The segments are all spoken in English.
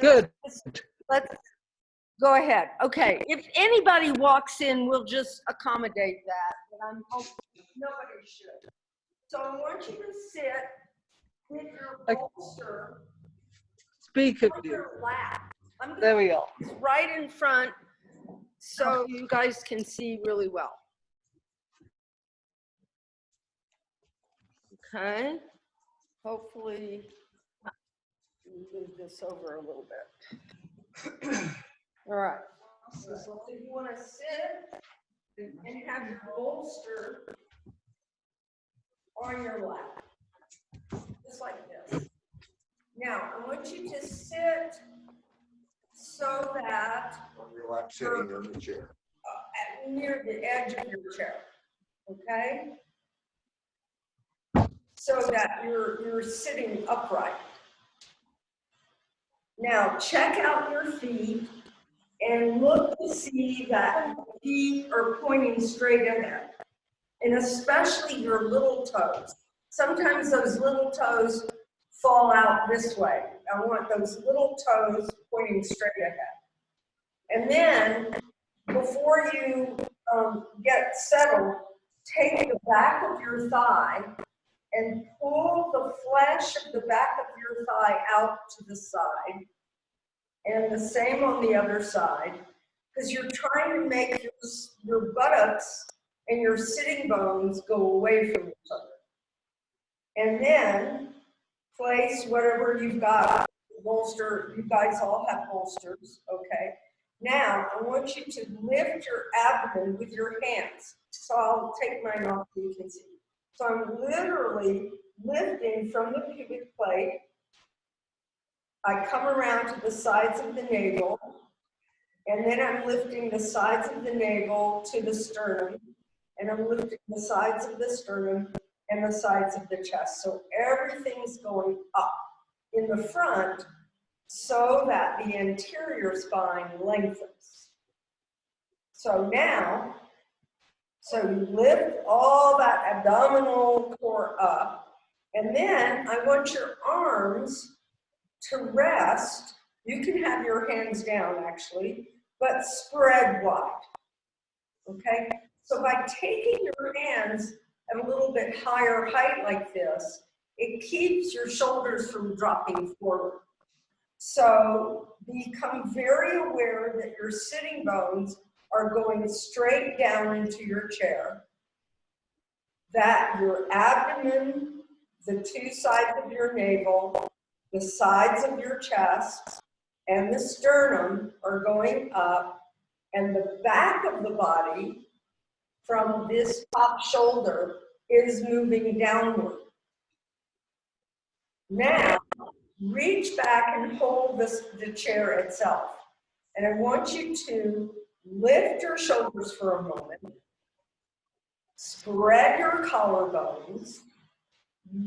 Good. Let's go ahead. Okay, if anybody walks in, we'll just accommodate that, but I'm hoping nobody should. So I want you to sit with your bolster Speak on again. your lap. There we go. It's right in front so you guys can see really well. Okay, hopefully move this over a little bit. All right, so if you want to sit and have your bolster on your lap, just like this. Now, I want you to sit so that On your lap, sitting on the chair. near the edge of your chair, okay? So that you're sitting upright. Now, check out your feet and look to see that your feet are pointing straight ahead, and especially your little toes. Sometimes those little toes fall out this way. I want those little toes pointing straight ahead. And then, before you get settled, take the back of your thigh and pull the flesh of the back of your thigh out to the side. And the same on the other side, because you're trying to make your buttocks and your sitting bones go away from each other. And then place whatever you've got, bolster, you guys all have bolsters, okay? Now, I want you to lift your abdomen with your hands. So I'll take mine off so you can see. So I'm literally lifting from the pubic plate. I come around to the sides of the navel, and then I'm lifting the sides of the navel to the sternum, and I'm lifting the sides of the sternum and the sides of the chest. So everything's going up in the front so that the anterior spine lengthens. So now, so you lift all that abdominal core up, and then I want your arms to rest. You can have your hands down actually, but spread wide, okay? So by taking your hands at a little bit higher height like this, it keeps your shoulders from dropping forward. So become very aware that your sitting bones are going straight down into your chair, that your abdomen, the two sides of your navel, the sides of your chest, and the sternum are going up, and the back of the body from this top shoulder is moving downward. Now, reach back and hold the chair itself. And I want you to lift your shoulders for a moment, spread your collarbones,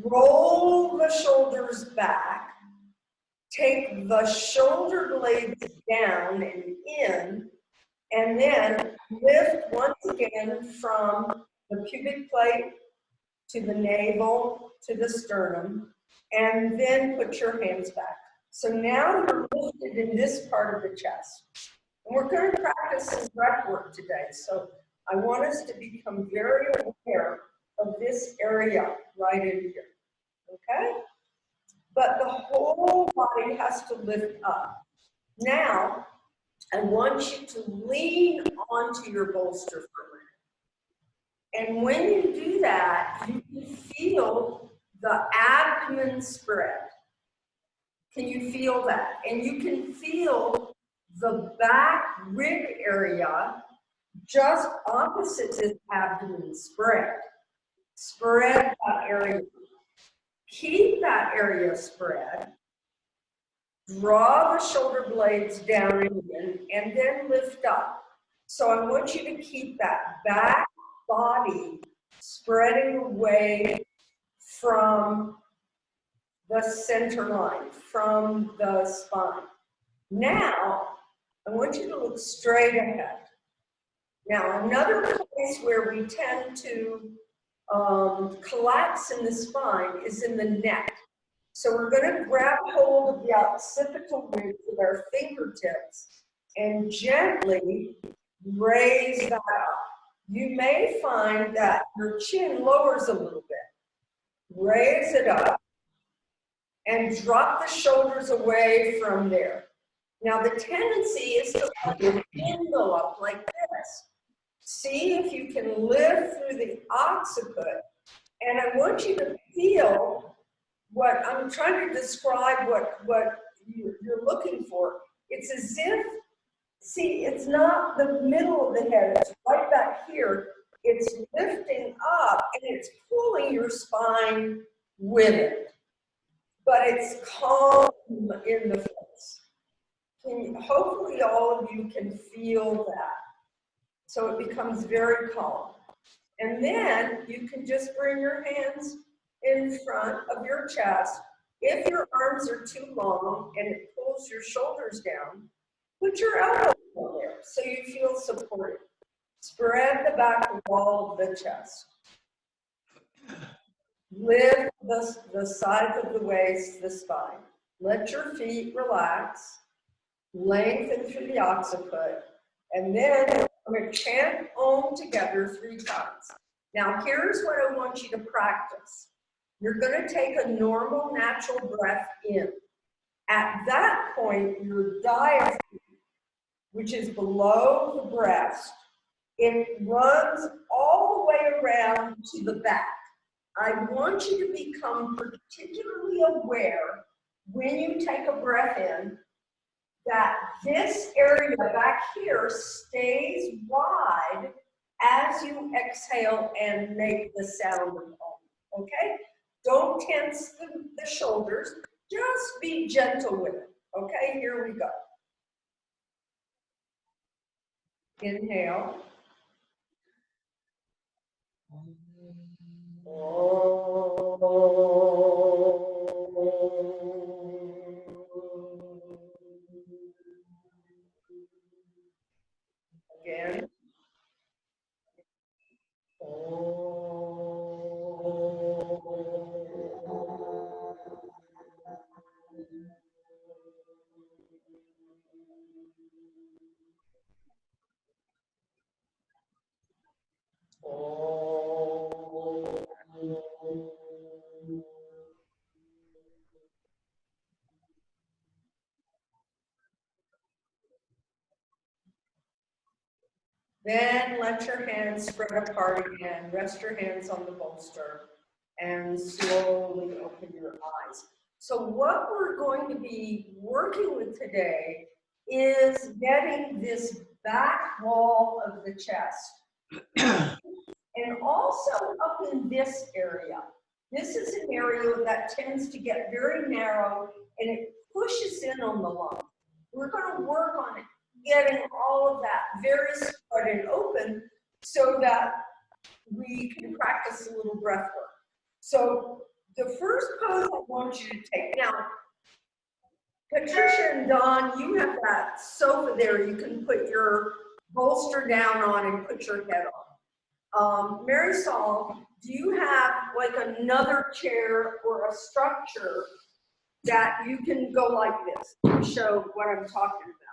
roll the shoulders back, take the shoulder blades down and in, and then lift once again from the pubic plate to the navel to the sternum, and then put your hands back. So now you're lifted in this part of the chest. And we're going to practice some breath work today. So I want us to become very aware of this area right in here, okay? But the whole body has to lift up. Now, I want you to lean onto your bolster for a minute. And when you do that, you can feel the abdomen spread. Can you feel that? And you can feel the back rib area just opposite this abdomen spread. Spread that area. Keep that area spread. Draw the shoulder blades down and then lift up. So I want you to keep that back body spreading away from the center line, from the spine. Now, I want you to look straight ahead. Now, another place where we tend to collapse in the spine is in the neck. So we're gonna grab hold of the occipital ridge with our fingertips and gently raise that up. You may find that your chin lowers a little bit. Raise it up and drop the shoulders away from there. Now the tendency is to envelope like this. See if you can lift through the occiput. And I want you to feel what I'm trying to describe, what you're looking for. It's as if, see, it's not the middle of the head, it's right back here. It's lifting up and it's pulling your spine with it. But it's calm in the face. Hopefully all of you can feel that. So it becomes very calm. And then you can just bring your hands in front of your chest. If your arms are too long and it pulls your shoulders down, put your elbows on there so you feel supported. Spread the back wall of the chest. Lift the sides of the waist, the spine. Let your feet relax. Lengthen through the occiput. And then I'm going to chant Om together 3 times. Now here's what I want you to practice. You're going to take a normal, natural breath in. At that point, your diaphragm, which is below the breast, it runs all the way around to the back. I want you to become particularly aware when you take a breath in that this area back here stays wide as you exhale and make the sound of Om, okay? Don't tense the shoulders, just be gentle with it, okay? Here we go. Inhale. Again. Then let your hands spread apart again. Rest your hands on the bolster and slowly open your eyes. So what we're going to be working with today is getting this back wall of the chest. And also up in this area. This is an area that tends to get very narrow and it pushes in on the lung. We're going to work on it, getting all of that very spread and open so that we can practice a little breath work. So the first pose I want you to take. Now, Patricia and Dawn, you have that sofa there you can put your bolster down on and put your head on. Marisol, do you have like another chair or a structure that you can go like this to show what I'm talking about?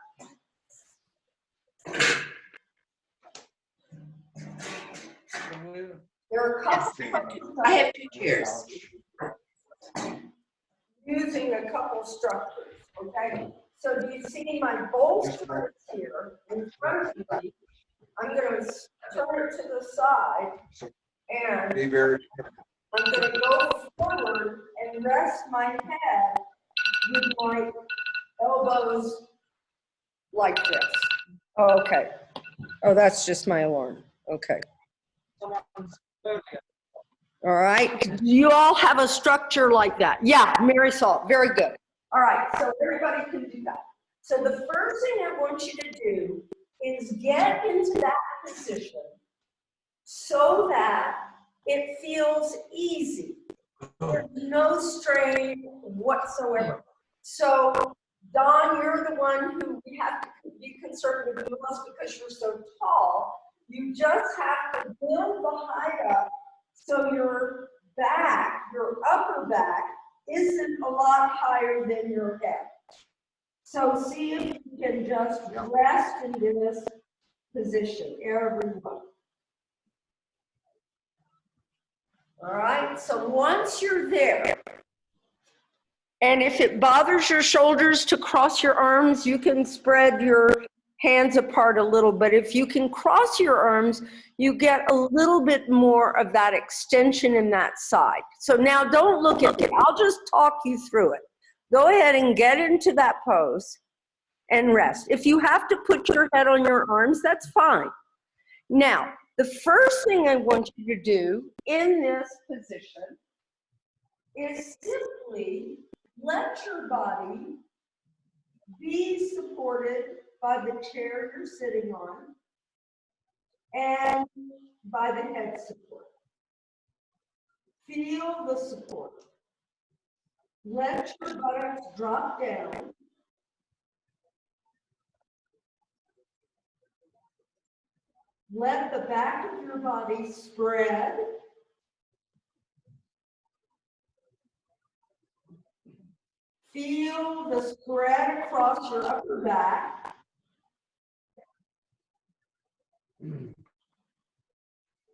There are a couple I have 2 chairs. using a couple structures, okay? So do you see my bolster here in front of me? I'm going to turn it to the side and Be very, I'm going to go forward and rest my head with my elbows like this. Oh, okay. Oh, that's just my alarm. Okay. All right. Do you all have a structure like that? Yeah, Marisol. Very good. All right. So everybody can do that. So the first thing I want you to do is get into that position so that it feels easy. There's no strain whatsoever. So, Dawn, you're the one who we have to be concerned with the most because you're so tall. You just have to build the height up so your back, your upper back, isn't a lot higher than your head. So see if you can just rest in this position, everyone. All right, so once you're there, and if it bothers your shoulders to cross your arms, you can spread your hands apart a little, but if you can cross your arms, you get a little bit more of that extension in that side. So now don't look at me, I'll just talk you through it. Go ahead and get into that pose and rest. If you have to put your head on your arms, that's fine. Now, the first thing I want you to do in this position is simply let your body be supported by the chair you're sitting on and by the head support. Feel the support. Let your buttocks drop down. Let the back of your body spread. Feel the spread across your upper back.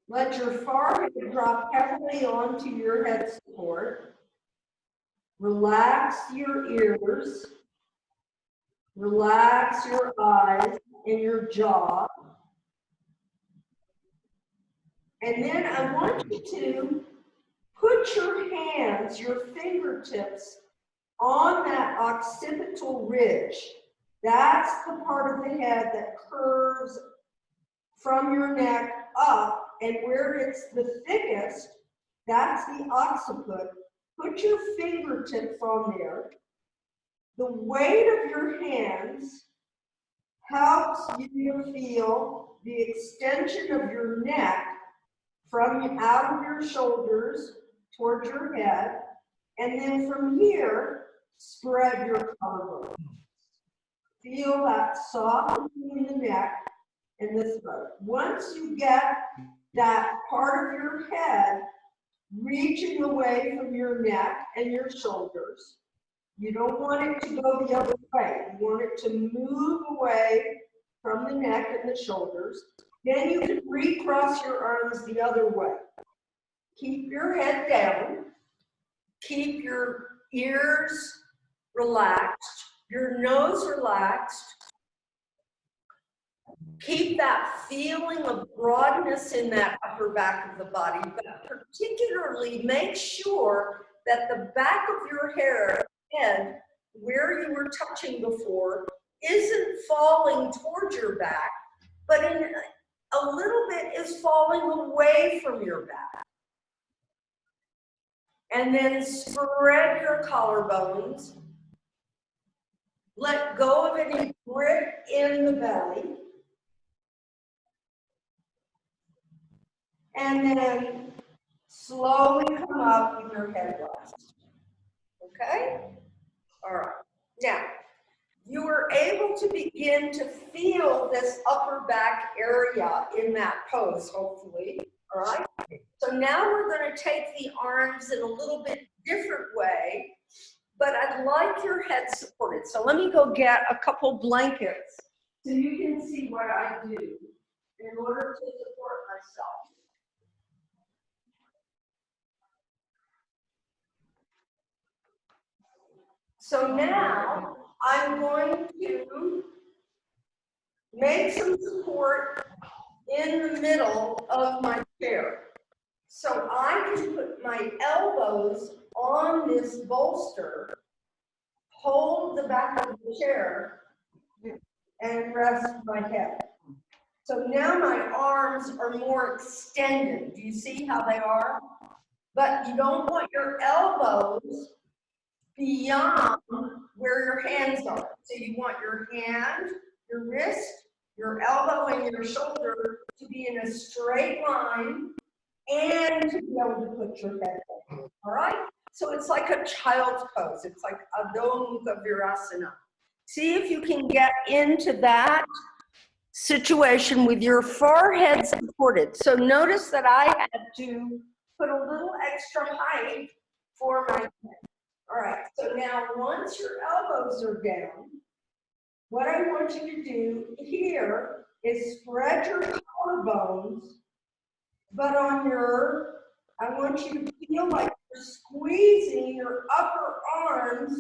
Let your forehead drop heavily onto your head support. Relax your ears. Relax your eyes and your jaw. And then I want you to put your hands, your fingertips, on that occipital ridge. That's the part of the head that curves from your neck up, and where it's the thickest, that's the occiput. Put your fingertips on there. The weight of your hands helps you feel the extension of your neck from out of your shoulders towards your head, and then from here, spread your collarbone. Feel that softening in the neck and the throat. Once you get that part of your head reaching away from your neck and your shoulders, you don't want it to go the other way. You want it to move away from the neck and the shoulders. Then you can recross your arms the other way. Keep your head down. Keep your ears relaxed, your nose relaxed. Keep that feeling of broadness in that upper back of the body, but particularly make sure that the back of your head, where you were touching before, isn't falling towards your back, but in a little bit is falling away from your back. And then spread your collarbones. Let go of any grip in the belly. And then slowly come up with your head rest. Okay? All right. Now, you were able to begin to feel this upper back area in that pose, hopefully. All right? So now we're going to take the arms in a little bit different way, but I'd like your head supported. So let me go get a couple blankets so you can see what I do in order to support myself. So now I'm going to make some support in the middle of my chair. So I can put my elbows on this bolster, hold the back of the chair, and rest my head. So now my arms are more extended. Do you see how they are? But you don't want your elbows beyond where your hands are. So you want your hand, your wrist, your elbow, and your shoulder to be in a straight line and to be able to put your head down. All right? So it's like a child's pose. It's like Adho Mukha Virasana. See if you can get into that situation with your forehead supported. So notice that I had to put a little extra height for my head. All right, so now once your elbows are down, what I want you to do here is spread your collarbones, but I want you to feel like you're squeezing your upper arms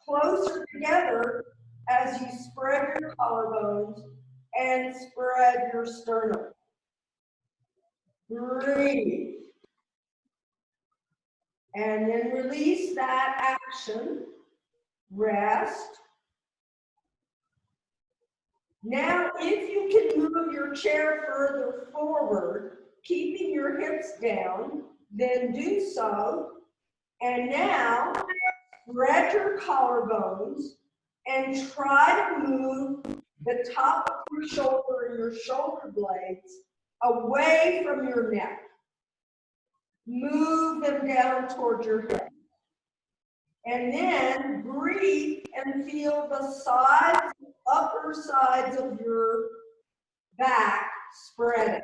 closer together as you spread your collarbones and spread your sternum. Breathe. And then release that action. Rest. Now, if you can move your chair further forward, keeping your hips down, then do so. And now, spread your collarbones and try to move the top of your shoulder and your shoulder blades away from your neck. Move them down toward your head. And then breathe and feel the sides, upper sides of your back spreading.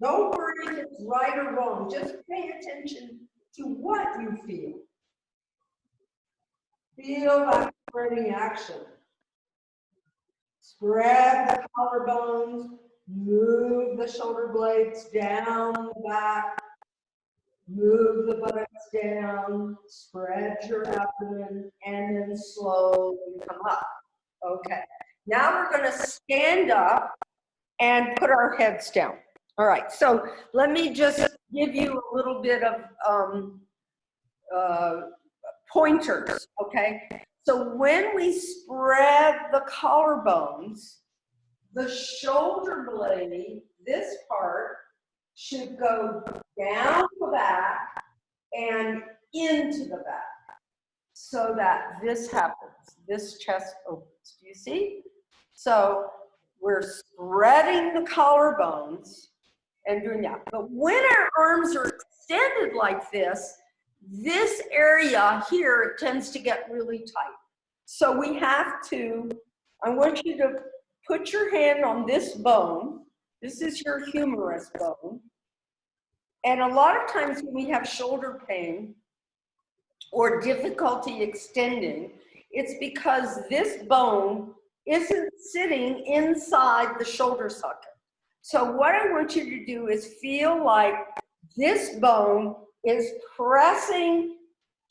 Don't worry if it's right or wrong. Just pay attention to what you feel. Feel that spreading action. Spread the collarbones, move the shoulder blades down the back, move the buttocks down, spread your abdomen, and then slowly come up. Okay, now we're going to stand up and put our heads down. All right, so let me just give you a little bit of pointers, okay? So when we spread the collarbones, the shoulder blade, this part, should go down the back and into the back so that this happens, this chest opens. Do you see? So we're spreading the collarbones and doing that. But when our arms are extended like this area here, it tends to get really tight. So we have to, I want you to put your hand on this bone. This is your humerus bone. And a lot of times when we have shoulder pain or difficulty extending, it's because this bone isn't sitting inside the shoulder socket. So what I want you to do is feel like this bone is pressing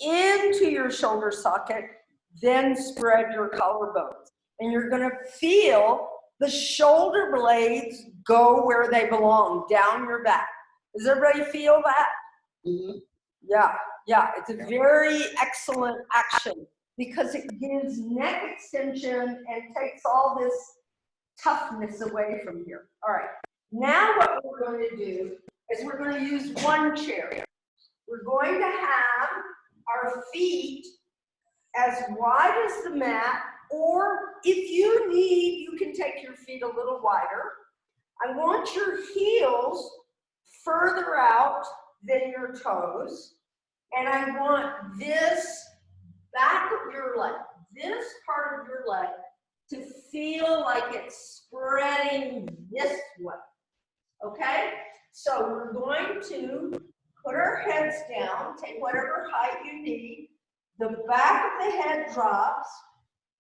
into your shoulder socket, then spread your collarbones. And you're gonna feel the shoulder blades go where they belong, down your back. Does everybody feel that? Mm-hmm. Yeah, it's a very excellent action because it gives neck extension and takes all this toughness away from here. All right, now what we're going to do is we're going to use one chair. We're going to have our feet as wide as the mat, or if you need, you can take your feet a little wider. I want your heels further out than your toes, and I want this back of your leg, this part of your leg, to feel like it's spreading this way, okay? So we're going to put our heads down, take whatever height you need, the back of the head drops,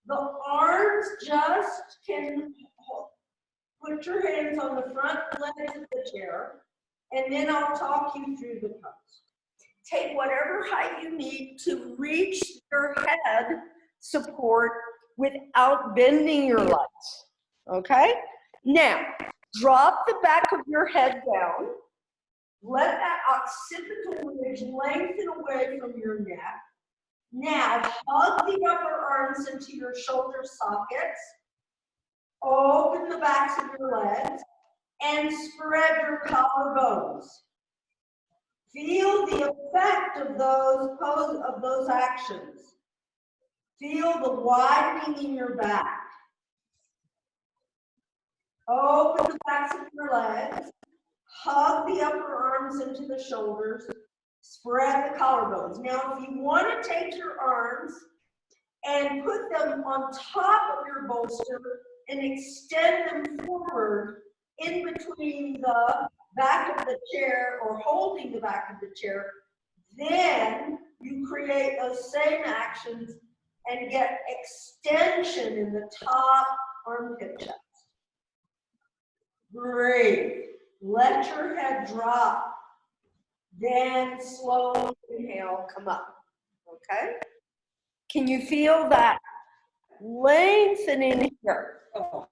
the arms just can put your hands on the front legs of the chair, and then I'll talk you through the pose. Take whatever height you need to reach your head support without bending your legs, okay? Now, drop the back of your head down. Let that occipital ridge lengthen away from your neck. Now, hug the upper arms into your shoulder sockets. Open the backs of your legs and spread your collarbones. Feel the effect of those actions. Feel the widening in your back. Open the backs of your legs. Hug the upper arms into the shoulders. Spread the collarbones. Now, if you want to take your arms and put them on top of your bolster and extend them forward in between the back of the chair or holding the back of the chair, then you create those same actions and get extension in the top armpit chest. Breathe. Let your head drop. Then slowly inhale, come up. Okay? Can you feel that lengthening here?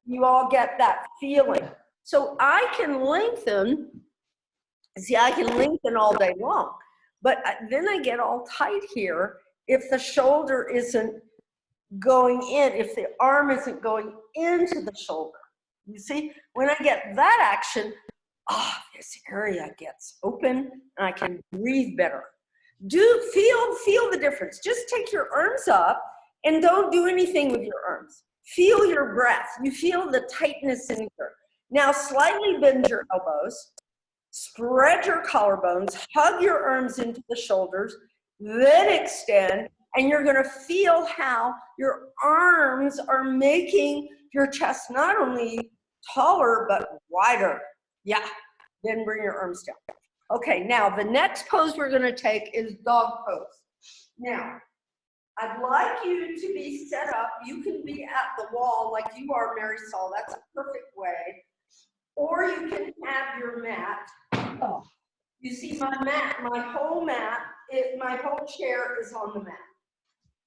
You all get that feeling. So I can lengthen. See, I can lengthen all day long, but then I get all tight here if the shoulder isn't going in, if the arm isn't going into the shoulder. You see, when I get that action, this area gets open and I can breathe better. Feel the difference. Just take your arms up and don't do anything with your arms. Feel your breath. You feel the tightness in here. Now slightly bend your elbows. Spread your collarbones, hug your arms into the shoulders, then extend, and you're gonna feel how your arms are making your chest not only taller, but wider. Yeah, then bring your arms down. Okay, now the next pose we're gonna take is dog pose. Now, I'd like you to be set up. You can be at the wall like you are, Marisol. That's a perfect way. Or you can have your mat. Oh, you see my mat, my whole chair is on the mat.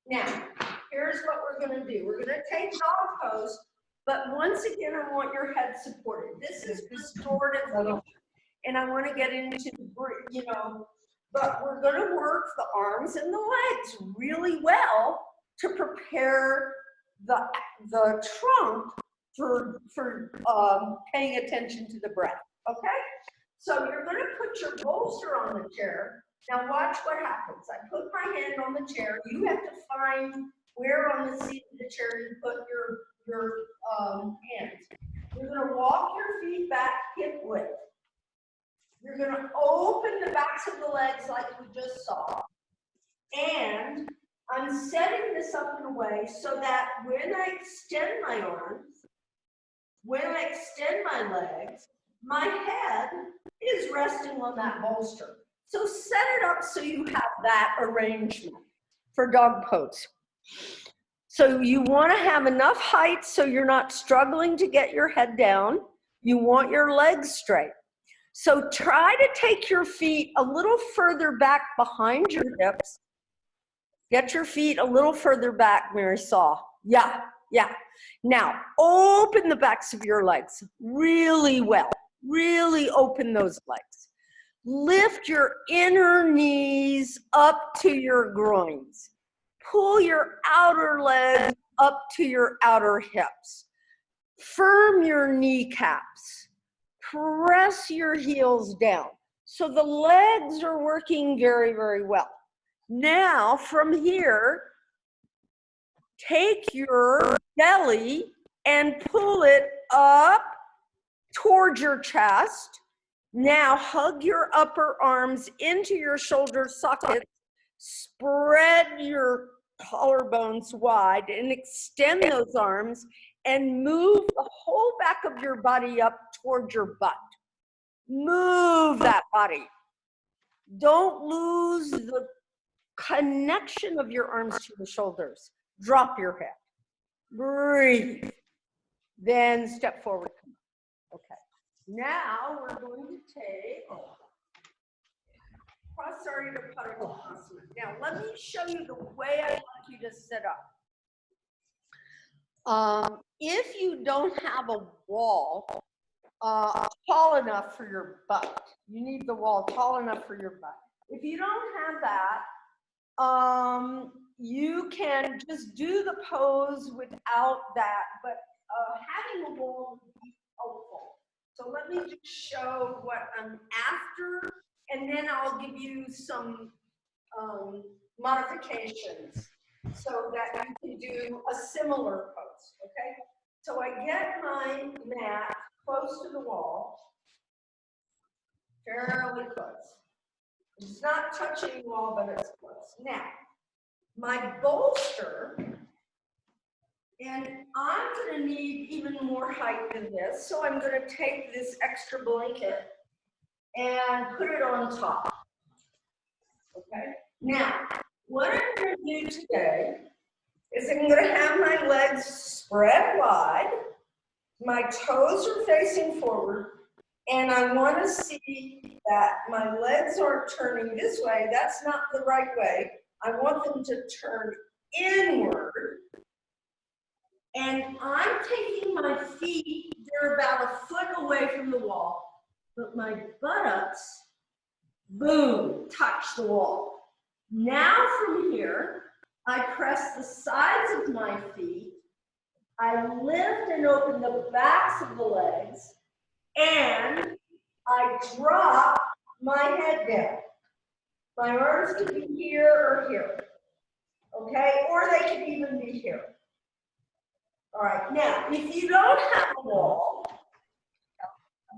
Now, here's what we're gonna do. We're gonna take dog pose, but once again, I want your head supported. This is restorative, and I wanna get into, but we're gonna work the arms and the legs really well to prepare the trunk for paying attention to the breath, okay? So you're gonna put your bolster on the chair. Now watch what happens. I put my hand on the chair. You have to find where on the seat of the chair you put your hands. You're gonna walk your feet back hip width. You're gonna open the backs of the legs like we just saw. And I'm setting this up in a way so that when I extend my arms, when I extend my legs, my head is resting on that bolster. So set it up so you have that arrangement for dog pose. So you want to have enough height so you're not struggling to get your head down. You want your legs straight. So try to take your feet a little further back behind your hips. Get your feet a little further back, Marisol. Yeah. Now, open the backs of your legs really well. Really open those legs. Lift your inner knees up to your groins. Pull your outer legs up to your outer hips. Firm your kneecaps. Press your heels down. So the legs are working very, very well. Now, from here, take your belly and pull it up towards your chest. Now hug your upper arms into your shoulder sockets. Spread your collarbones wide and extend those arms and move the whole back of your body up towards your butt. Move that body. Don't lose the connection of your arms to the shoulders. Drop your head. Breathe. Then step forward. Okay. Now we're going to take Prasarita Padottanasana. Now let me show you the way I want you to sit up. If you don't have a wall tall enough for your butt, you need the wall tall enough for your butt. If you don't have that, you can just do the pose without that, but having a wall would be helpful. So let me just show what I'm after, and then I'll give you some modifications so that you can do a similar pose, okay? So I get my mat close to the wall, fairly close. It's not touching the wall, but it's close. Now, my bolster, and I'm gonna need even more height than this, so I'm gonna take this extra blanket and put it on top, okay? Now, what I'm going to do today is I'm going to have my legs spread wide. My toes are facing forward. And I want to see that my legs aren't turning this way. That's not the right way. I want them to turn inward. And I'm taking my feet, they're about a foot away from the wall, but my buttocks, boom, touch the wall. Now from here, I press the sides of my feet. I lift and open the backs of the legs, and I drop my head down. My arms could be here or here, okay? Or they could even be here. All right, now, if you don't have a wall,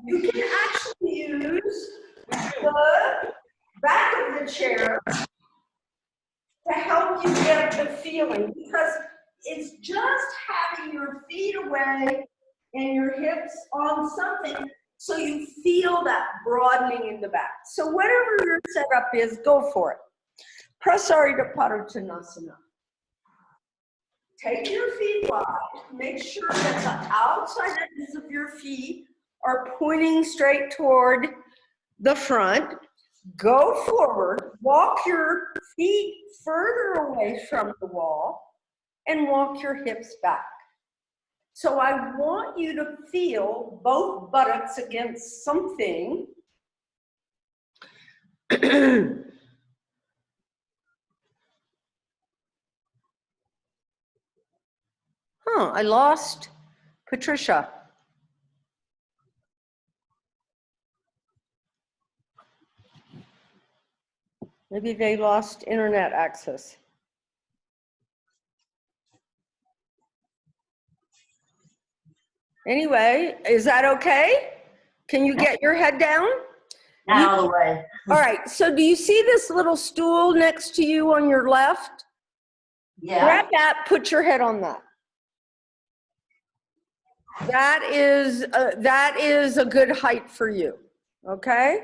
you can actually use the back of the chair to help you get the feeling, because it's just having your feet away and your hips on something so you feel that broadening in the back. So whatever your setup is, go for it. Prasarita Padottanasana. Take your feet wide. Make sure that the outside edges of your feet are pointing straight toward the front. Go forward, walk your feet further away from the wall, and walk your hips back. So I want you to feel both buttocks against something. I lost Patricia. Maybe they lost internet access. Anyway, is that okay? Can you get your head down? Out of the way. All right, so do you see this little stool next to you on your left? Yeah. Grab that, put your head on that. That is a good height for you, okay?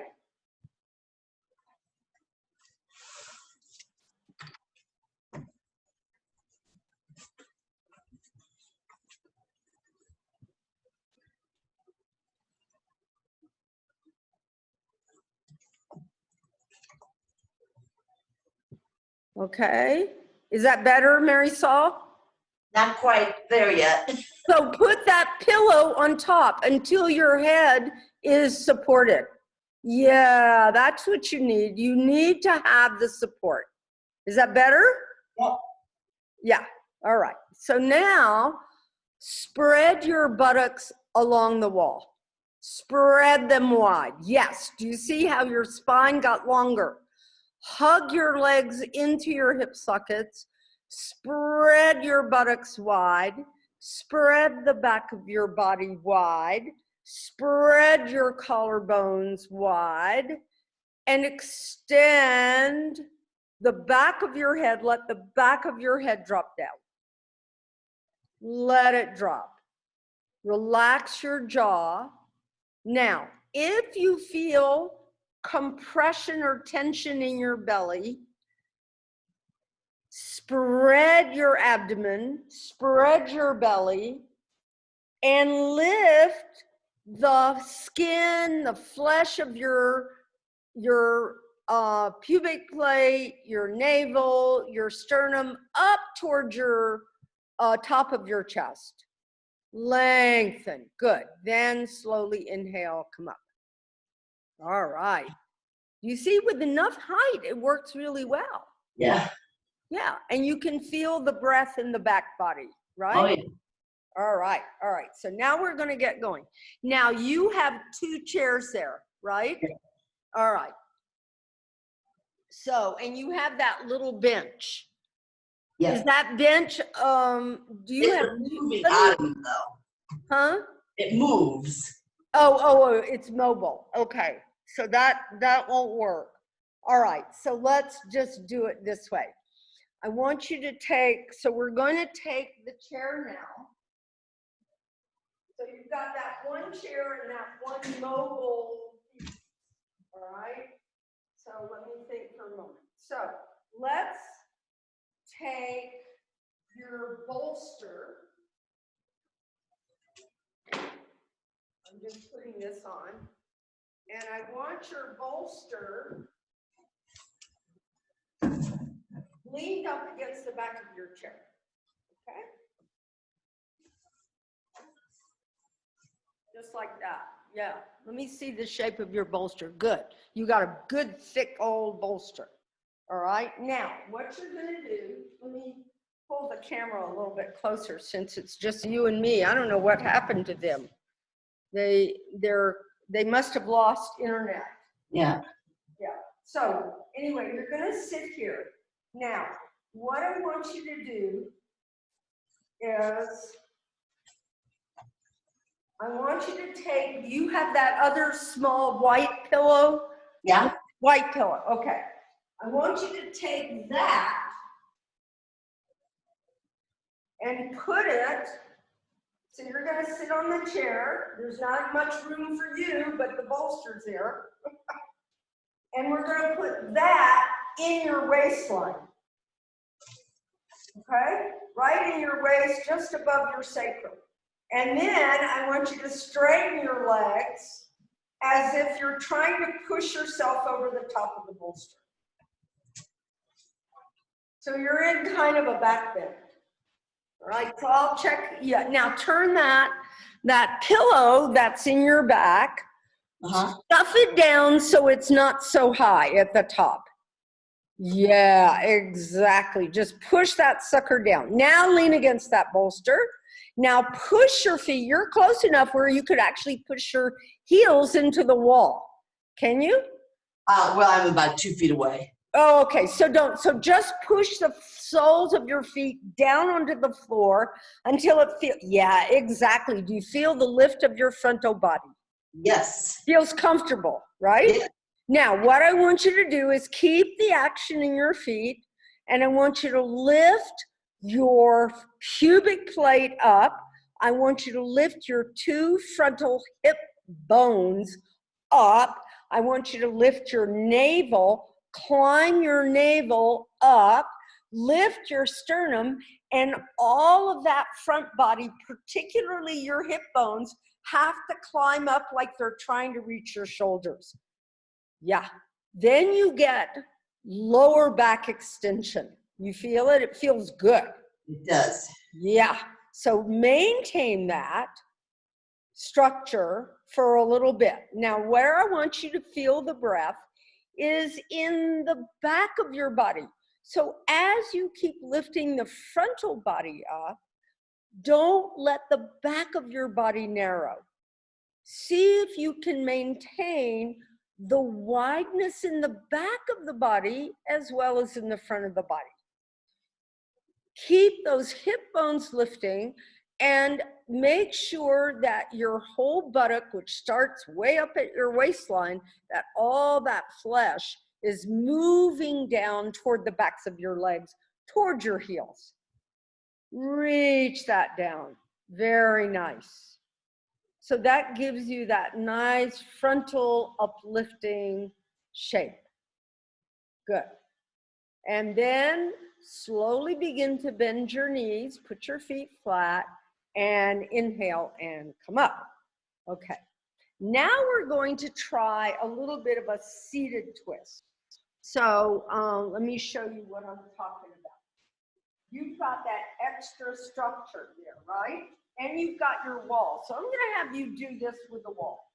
Okay, is that better, Marisol? Not quite there yet. So put that pillow on top until your head is supported. Yeah, that's what you need. You need to have the support. Is that better? Yep. Yeah, all right. So now spread your buttocks along the wall. Spread them wide. Yes, do you see how your spine got longer? Hug your legs into your hip sockets. Spread your buttocks wide. Spread the back of your body wide. Spread your collarbones wide. And extend the back of your head. Let the back of your head drop down. Let it drop. Relax your jaw. Now, if you feel compression or tension in your belly, spread your abdomen, spread your belly, and lift the skin, the flesh of your pubic plate, your navel, your sternum up towards your top of your chest. Lengthen. Good. Then slowly inhale, come up. All right. You see, with enough height, it works really well. Yeah. Yeah, and you can feel the breath in the back body, right? Oh, yeah. All right, all right. So now we're going to get going. Now you have 2 chairs there, right? Yeah. All right. So, and you have that little bench. Yeah. Is that bench, do you It's have, moving out of you, though. huh? It moves. Oh, it's mobile. Okay. So that won't work. All right. So let's just do it this way. I want you to take, so we're going to take the chair now. So you've got that one chair and that one mobile piece. All right. So let me think for a moment. So let's take your bolster. I'm just putting this on. And I want your bolster leaned up against the back of your chair. Okay? Just like that. Yeah. Let me see the shape of your bolster. Good. You got a good, thick, old bolster. All right. Now, what you're going to do, let me pull the camera a little bit closer since it's just you and me. I don't know what happened to them. They must have lost internet. Yeah. Yeah. So anyway, you're going to sit here. Now, what I want you to do is I want you to take, you have that other small white pillow? Yeah. White pillow, okay. I want you to take that and put it, so you're gonna sit on the chair. There's not much room for you, but the bolster's there. And we're gonna put that in your waistline. Okay? Right in your waist, just above your sacrum. And then I want you to straighten your legs as if you're trying to push yourself over the top of the bolster. So you're in kind of a back bend. All right, so I'll check. Yeah, now turn that pillow that's in your back, stuff it down so it's not so high at the top. Yeah, exactly. Just push that sucker down. Now lean against that bolster. Now push your feet. You're close enough where you could actually push your heels into the wall. Can you? Well, I'm about 2 feet away. Oh, okay. So just push the soles of your feet down onto the floor until it feels, yeah, exactly. Do you feel the lift of your frontal body? Yes. Feels comfortable, right? Yeah. Now, what I want you to do is keep the action in your feet, and I want you to lift your pubic plate up. I want you to lift your 2 frontal hip bones up. I want you to lift your navel, climb your navel up, lift your sternum, and all of that front body, particularly your hip bones, have to climb up like they're trying to reach your shoulders. Yeah. Then you get lower back extension. You feel it? It feels good. It does. Yeah. So maintain that structure for a little bit. Now, where I want you to feel the breath is in the back of your body. So as you keep lifting the frontal body up, don't let the back of your body narrow. See if you can maintain the wideness in the back of the body as well as in the front of the body. Keep those hip bones lifting and make sure that your whole buttock, which starts way up at your waistline, that all that flesh is moving down toward the backs of your legs, toward your heels. Reach that down. Very nice. So that gives you that nice frontal uplifting shape. Good. And then slowly begin to bend your knees, put your feet flat, and inhale and come up. Okay. Now we're going to try a little bit of a seated twist. So let me show you what I'm talking about. You've got that extra structure there, right? And you've got your wall. So I'm going to have you do this with the wall.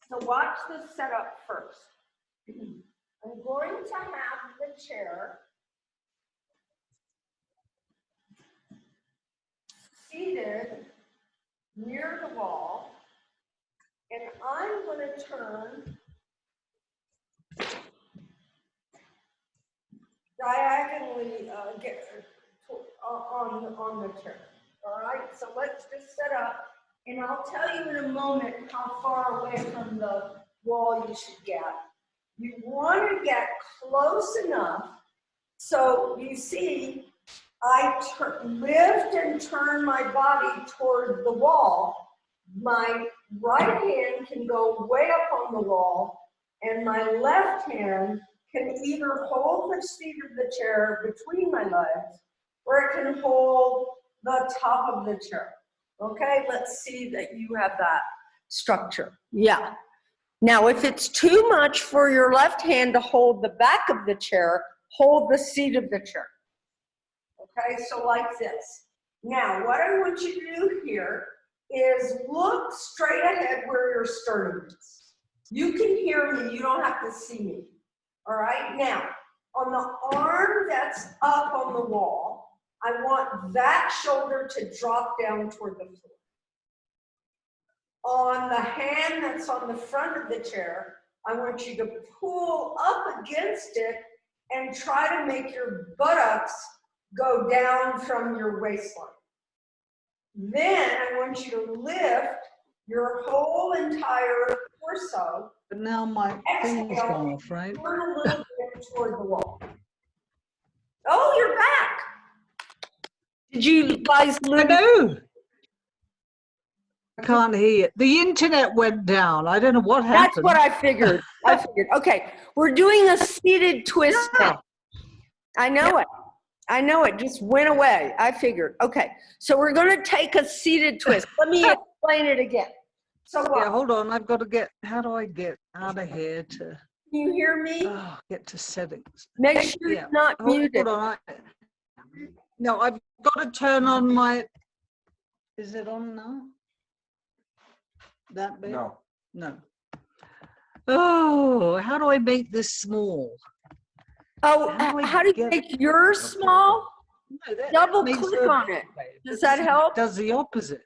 So watch this setup first. I'm going to have the chair seated near the wall, and I'm going to turn diagonally on the chair. All right, so let's just set up, and I'll tell you in a moment how far away from the wall you should get. You want to get close enough so you see I lift and turn my body toward the wall. My right hand can go way up on the wall, and my left hand can either hold the seat of the chair between my legs, or it can hold the top of the chair. Okay, let's see that you have that structure. Yeah. Now, if it's too much for your left hand to hold the back of the chair, hold the seat of the chair. Okay, so like this. Now, what I want you to do here is look straight ahead where your sternum is. You can hear me, you don't have to see me. All right, now, on the arm that's up on the wall, I want that shoulder to drop down toward the floor. On the hand that's on the front of the chair, I want you to pull up against it and try to make your buttocks go down from your waistline. Then I want you to lift your whole entire torso. But now my thing's gone off, right? Turn a little bit toward the wall. Oh, you're back. Did you guys I lose? know. I can't hear it. The internet went down. I don't know what happened. That's what I figured. Okay, we're doing a seated twist now. I know it. I know it just went away. I figured. Okay, so we're going to take a seated twist. Let me explain it again. So what? Yeah, hold on. I've got to get, how do I get out of here to, Can you hear me? get to settings? Make sure Yeah. you're not muted. Hold on. No, I've got to turn on my, is it on now? That bit? No. No. Oh, how do I make this small? Oh, how do you get- make yours small? No, that Double makes click her- on it. Does that help? Does the opposite.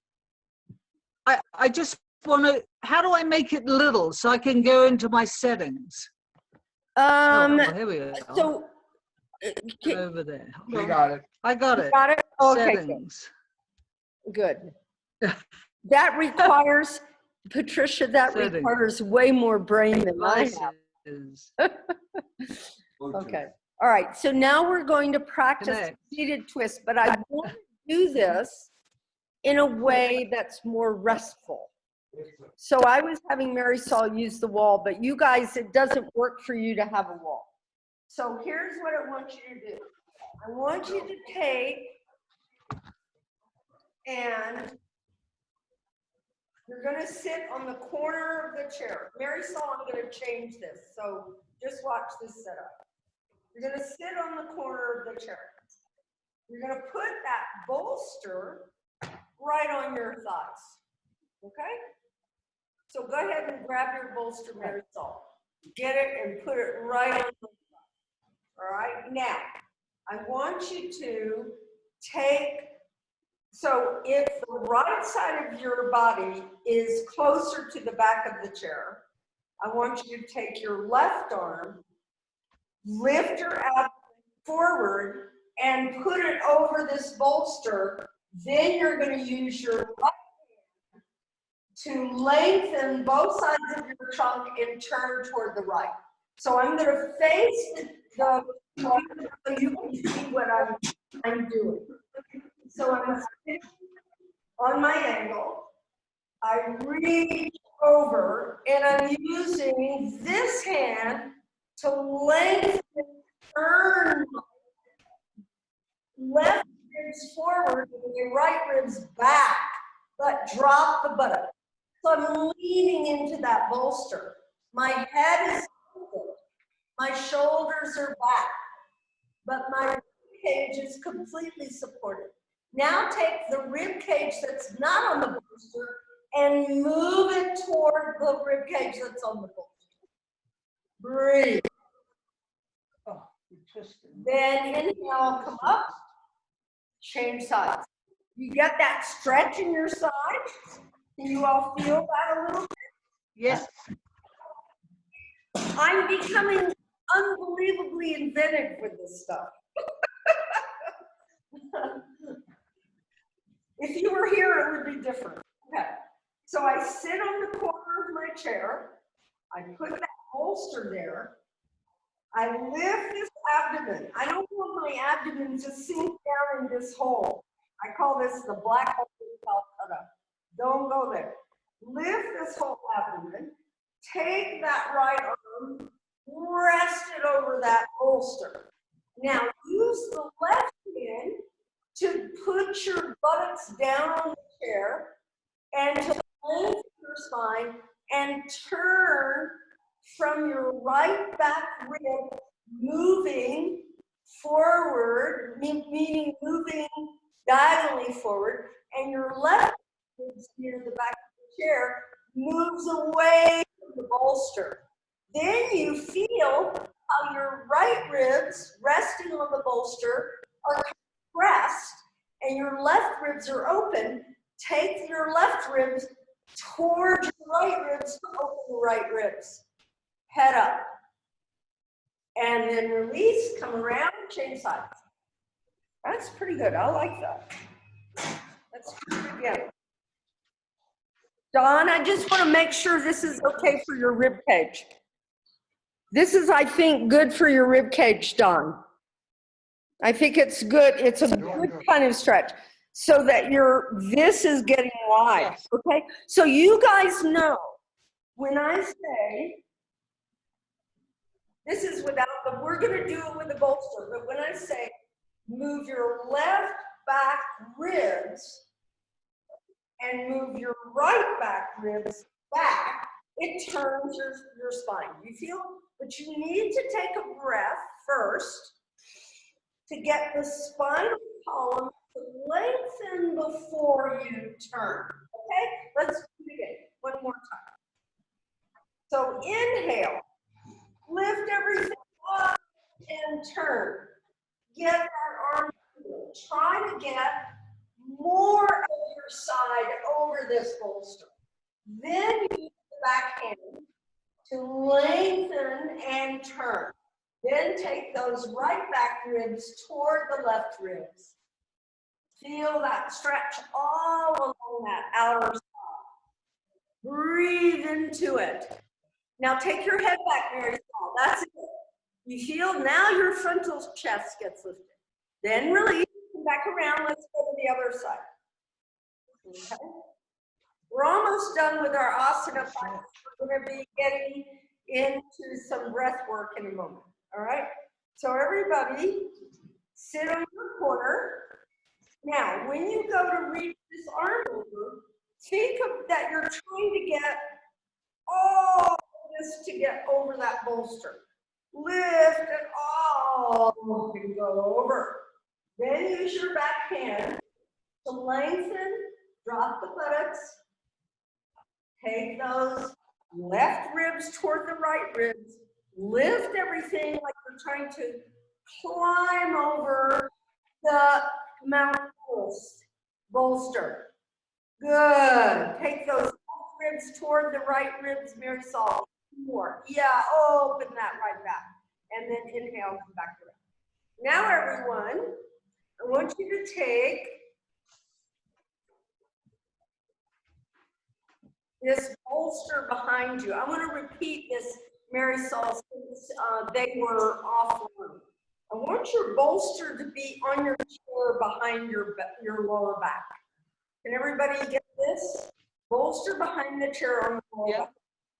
I just want to, how do I make it little so I can go into my settings? Oh, well, here we go. So, Over there. Hold We on. got it. I got you it. got it? Okay, Settings. good. That requires, Patricia, that Settings. requires way more brain than I have. Devices. Okay, all right, so now we're going to practice Connect. seated twist, but I want to do this in a way that's more restful. So I was having Mary Saul use the wall, but you guys, it doesn't work for you to have a wall. So here's what I want you to do. I want you to take and you're gonna sit on the corner of the chair. Mary Saul, I'm gonna change this, so just watch this setup. You're gonna sit on the corner of the chair. You're gonna put that bolster right on your thighs, okay? So go ahead and grab your bolster, Mary Saul. Get it and put it right on the thigh. All right, now, I want you to take, so if the right side of your body is closer to the back of the chair, I want you to take your left arm, lift your abdomen forward, and put it over this bolster. Then you're going to use your right hand to lengthen both sides of your trunk and turn toward the right. So I'm going to face the so you can see what I'm doing. So I'm sitting on my angle. I reach over and I'm using this hand to lengthen, turn left ribs forward and the right ribs back, but drop the buttock. So I'm leaning into that bolster. My head is open. My shoulders are back, but my rib cage is completely supported. Now take the rib cage that's not on the bolster and move it toward the rib cage that's on the bolster. Breathe. Oh, interesting. Then inhale, come up, change sides. You get that stretch in your sides? Can you all feel that a little bit? Yes. I'm becoming unbelievably inventive with this stuff. If you were here, it would be different. Okay. So I sit on the corner of my chair. I put that bolster there. I lift this abdomen. I don't want my abdomen to sink down in this hole. I call this the black hole in Calcutta. Don't go there. Lift this whole abdomen. Take that right arm rest it over that bolster. Now use the left hand to put your buttocks down on the chair and to lengthen your spine and turn from your right back rib, moving forward, meaning moving diagonally forward, and your left rib near the back of the chair moves away from the bolster. Then you feel how your right ribs resting on the bolster are compressed and your left ribs are open. Take your left ribs towards your right ribs to open the right ribs. Head up. And then release, come around, change sides. That's pretty good. I like that. That's pretty good. Yeah. Don, I just want to make sure this is okay for your rib cage. This is, I think, good for your rib cage, Don. I think it's good. It's a good kind of stretch so that this is getting wide, okay? So you guys know when I say, this is without we're gonna do it with the bolster, but when I say move your left back ribs and move your right back ribs back, it turns your spine. You feel? But you need to take a breath first to get the spinal column to lengthen before you turn. Okay? Let's do it again. One more time. So inhale. Lift everything up and turn. Get that arm. Try to get more of your side over this bolster. Then use the back hand to lengthen and turn. Then take those right back ribs toward the left ribs. Feel that stretch all along that outer side. Breathe into it. Now take your head back very small. That's it. You feel now your frontal chest gets lifted. Then release, come back around. Let's go to the other side. Okay. We're almost done with our asana practice. We're going to be getting into some breath work in a moment. All right. So everybody, sit on your corner. Now, when you go to reach this arm over, think of that you're trying to get all this to get over that bolster. Lift it all and go over. Then use your back hand to lengthen, drop the buttocks. Take those left ribs toward the right ribs. Lift everything like you're trying to climb over the Mount bolster. Good. Take those left ribs toward the right ribs, Marisol. More. Yeah, open that right back. And then inhale, come back around. Now, everyone, I want you to take this bolster behind you. I want to repeat this, Marisol, since they were offline. I want your bolster to be on your chair behind your lower back. Can everybody get this? Bolster behind the chair on the lower back.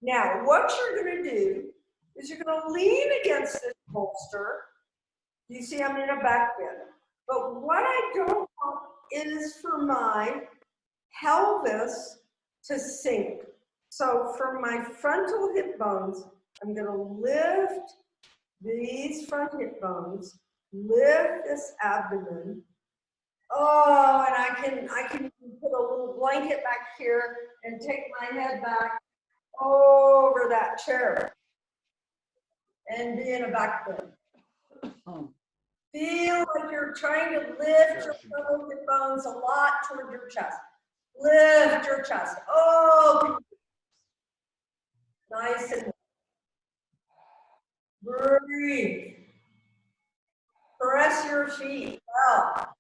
Now, what you're going to do is you're going to lean against this bolster. You see I'm in a back bend. But what I don't want is for my pelvis to sink. So from my frontal hip bones, I'm going to lift these front hip bones, lift this abdomen. Oh, and I can put a little blanket back here and take my head back over that chair and be in a back bend. Feel like you're trying to lift your frontal hip bones a lot toward your chest. Lift your chest. Oh, nice and breathe. Press your feet well.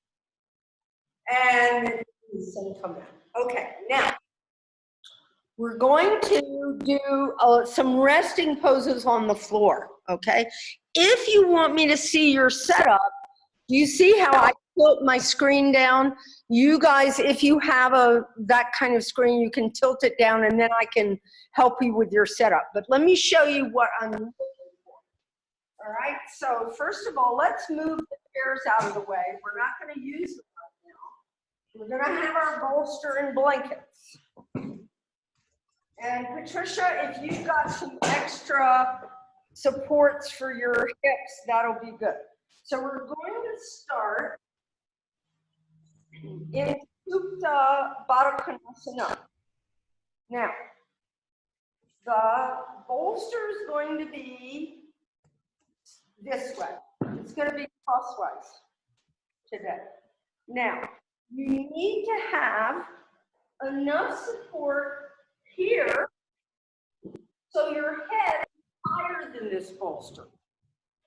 And release and come down. Okay, now we're going to do some resting poses on the floor, okay? If you want me to see your setup, do you see how I tilt my screen down? You guys, if you have that kind of screen, you can tilt it down and then I can help you with your setup. But let me show you what I'm looking for. All right, so first of all, let's move the chairs out of the way. We're not going to use them right now. We're going to have our bolster and blankets. And Patricia, if you've got some extra supports for your hips, that'll be good. So we're going to start in Supta Baddha Konasana. Now, the bolster is going to be this way. It's going to be crosswise today. Now, you need to have enough support here so your head is higher than this bolster.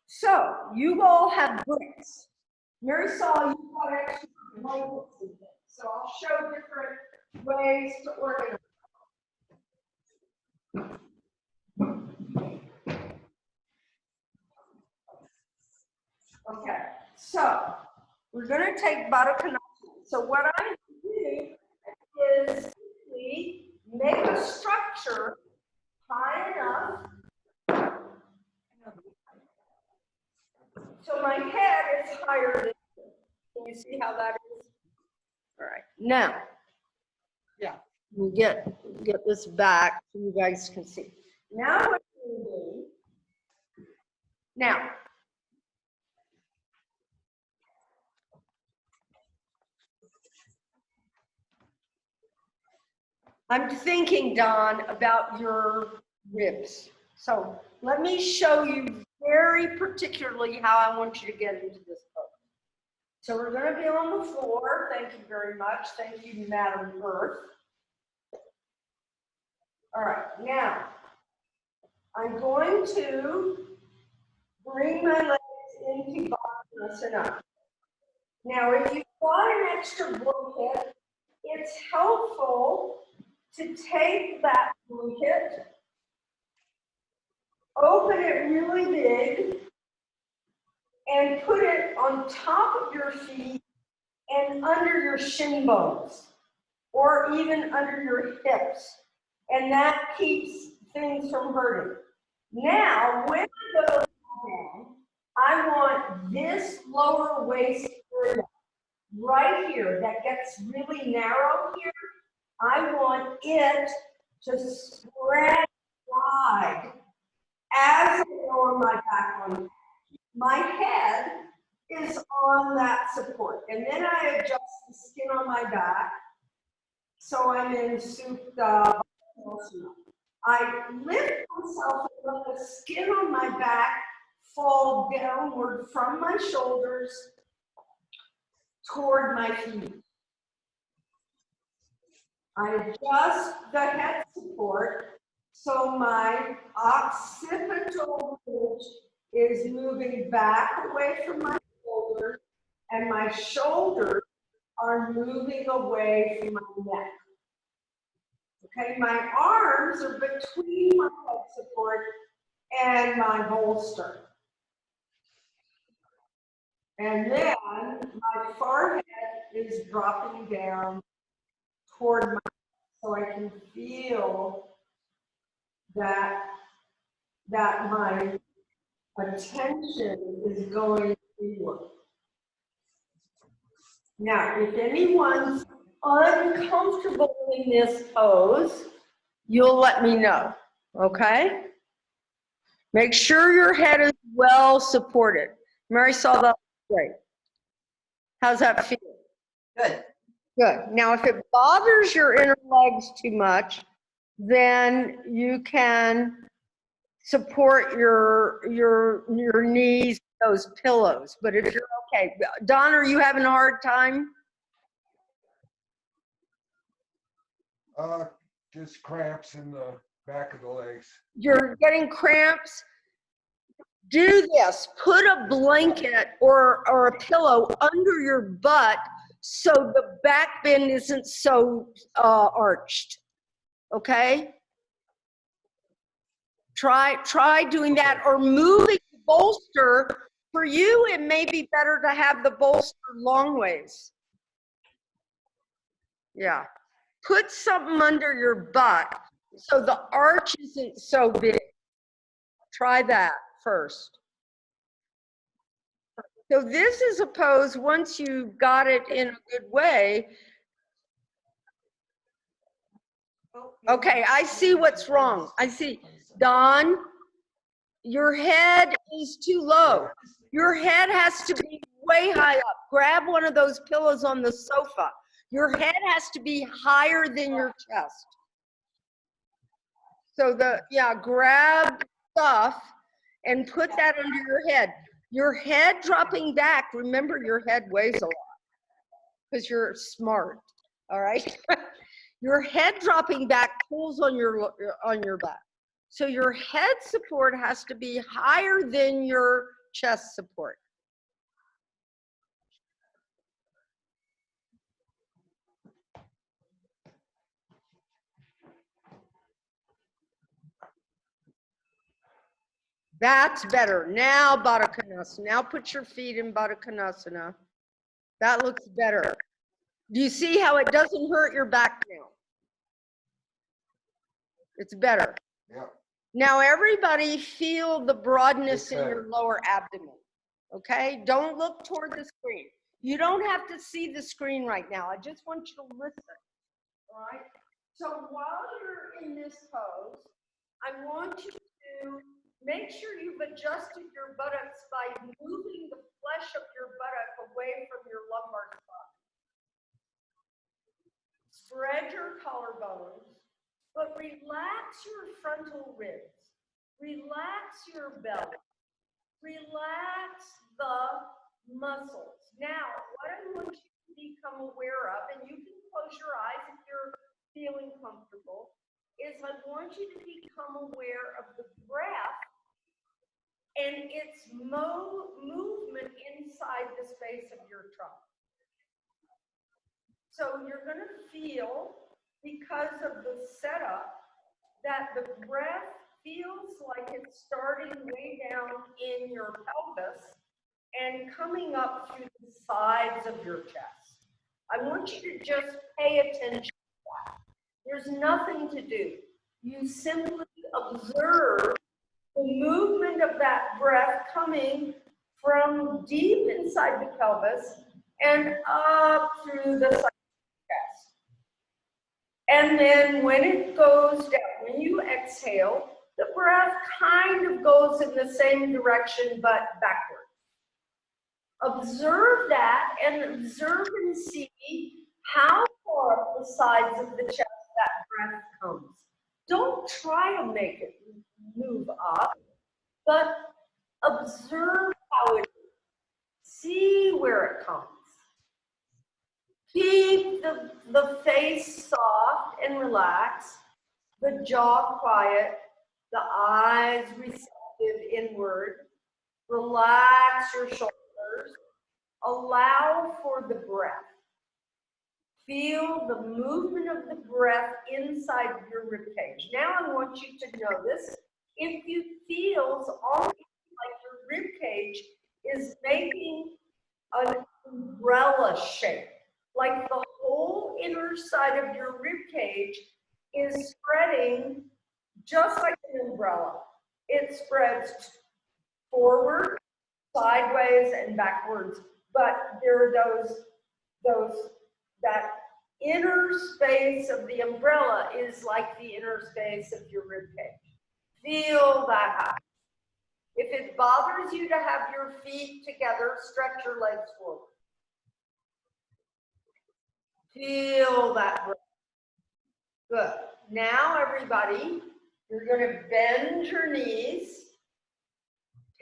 So, you all have bricks. Mary saw you got extra blankets and things. So I'll show different ways to organize. Okay, so we're going to take Baddha Konasana. So what I'm going to do is simply make a structure high enough so my head is higher than you. Can you see how that is? All right, now, Yeah. we get this back so you guys can see. Now what we're going to do, now, I'm thinking, Don, about your ribs. So let me show you very particularly how I want you to get into this pose. So we're going to be on the floor. Thank you very much. Thank you, Madam Earth. All right, now I'm going to bring my legs into Baddha. Now, if you've got an extra blanket, it's helpful to take that blanket, open it really big, and put it on top of your feet and under your shin bones, or even under your hips. And that keeps things from hurting. Now, when I go down, I want this lower waist area right here that gets really narrow here. I want it to spread wide as I go on my back one. My head is on that support. And then I adjust the skin on my back. So I'm in Supta. I lift myself and let the skin on my back fall downward from my shoulders toward my feet. I adjust the head support so my occipital ridge is moving back away from my shoulders and my shoulders are moving away from my neck. Okay, my arms are between my head support and my bolster. And then my forehead is dropping down toward my, so I can feel that my attention is going inward. Now, if anyone's uncomfortable in this pose, you'll let me know, okay? Make sure your head is well supported. Mary saw that. Great. How's that feel? Good. Good. Now, if it bothers your inner legs too much, then you can support your knees with those pillows. But if you're okay, Don, are you having a hard time? Just cramps in the back of the legs. You're getting cramps? Do this. Put a blanket or a pillow under your butt so the back bend isn't so arched. Okay? Try doing that, or moving the bolster. For you, it may be better to have the bolster long ways. Yeah. Put something under your butt so the arch isn't so big. Try that first. So this is a pose, once you got it in a good way. Okay, I see what's wrong. I see. Don, your head is too low. Your head has to be way high up. Grab one of those pillows on the sofa. Your head has to be higher than your chest. So grab stuff and put that under your head. Your head dropping back, remember your head weighs a lot because you're smart, all right? Your head dropping back pulls on your back. So your head support has to be higher than your chest support. That's better. Now Baddha Konasana. Now put your feet in Baddha Konasana. That looks better. Do you see how it doesn't hurt your back now? It's better. Yeah. Now everybody feel the broadness in your lower abdomen. Okay? Don't look toward the screen. You don't have to see the screen right now. I just want you to listen. All right? So while you're in this pose, I want you to make sure you've adjusted your buttocks by moving the flesh of your buttock away from your lumbar spine. Spread your collarbones, but relax your frontal ribs. Relax your belly. Relax the muscles. Now, what I want you to become aware of, and you can close your eyes if you're feeling comfortable, is I want you to become aware of the breath and its movement inside the space of your trunk. So you're going to feel, because of the setup, that the breath feels like it's starting way down in your pelvis and coming up through the sides of your chest. I want you to just pay attention to that. There's nothing to do. You simply observe the movement of that breath coming from deep inside the pelvis and up through the side of the chest. And then when it goes down, when you exhale, the breath kind of goes in the same direction but backward. Observe that and observe and see how far up the sides of the chest that breath comes. Don't try to make it move up, but observe how it is. See where it comes. Keep the face soft and relaxed, the jaw quiet, the eyes receptive inward. Relax your shoulders. Allow for the breath. Feel the movement of the breath inside your ribcage. Now I want you to notice if you feel almost like your ribcage is making an umbrella shape, like the whole inner side of your ribcage is spreading just like an umbrella. It spreads forward, sideways, and backwards, but there are that inner space of the umbrella is like the inner space of your ribcage. Feel that happen. If it bothers you to have your feet together, stretch your legs forward. Feel that breath. Good. Now, everybody, you're going to bend your knees,